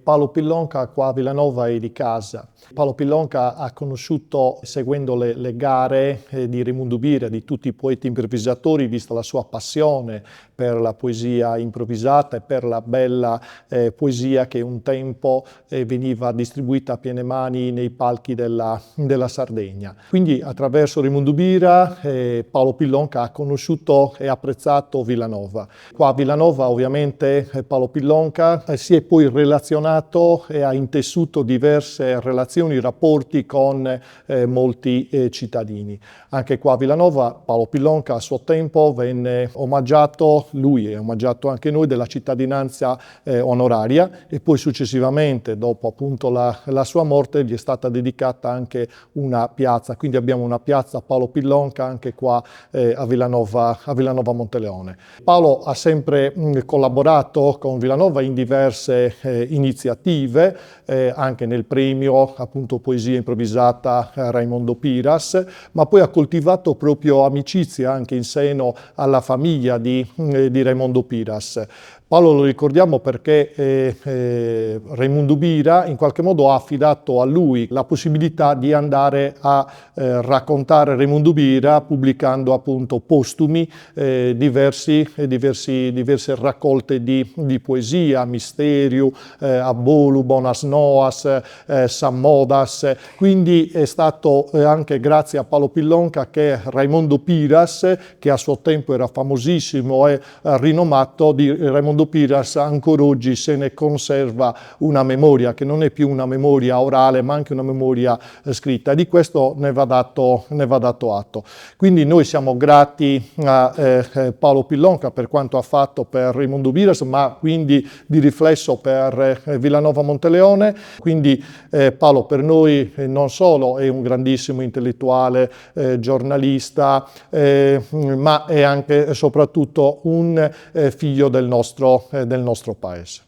Paolo Pillonka qua a Villanova è di casa. Paolo Pillonka ha conosciuto, seguendo le gare di Raimundo Bira, di tutti i poeti improvvisatori, vista la sua passione per la poesia improvvisata e per la bella poesia che un tempo veniva distribuita a piene mani nei palchi della Sardegna. Quindi attraverso Raimundo Bira Paolo Pillonka ha conosciuto e apprezzato Villanova. Qua a Villanova ovviamente Paolo Pillonka si è poi relazionato e ha intessuto diverse relazioni, rapporti con molti cittadini. Anche qua a Villanova Paolo Pillonka a suo tempo venne omaggiato, lui è omaggiato anche noi, della cittadinanza onoraria, e poi successivamente, dopo appunto la sua morte, gli è stata dedicata anche una piazza. Quindi abbiamo una piazza Paolo Pillonka anche qua a Villanova Monteleone. Paolo ha sempre collaborato con Villanova in diverse iniziative, anche nel premio appunto Poesia improvvisata Raimondo Piras, ma poi ha coltivato proprio amicizia anche in seno alla famiglia di Raimondo Piras. Paolo lo ricordiamo perché Raimundo Bira in qualche modo ha affidato a lui la possibilità di andare a raccontare Raimundo Bira, pubblicando appunto postumi diverse raccolte di poesia, Misteriu, Abolu, Bonas Noas, Sammodas. Quindi è stato anche grazie a Paolo Pillonka che Raimondo Piras, che a suo tempo era famosissimo e rinomato, di Raimondo Piras ancora oggi se ne conserva una memoria che non è più una memoria orale ma anche una memoria scritta. Di questo ne va dato atto. Quindi noi siamo grati a Paolo Pillonka per quanto ha fatto per Raimondo Piras, ma quindi di riflesso per Villanova Monteleone. Quindi Paolo per noi non solo è un grandissimo intellettuale, giornalista, ma è anche e soprattutto un figlio del nostro paese.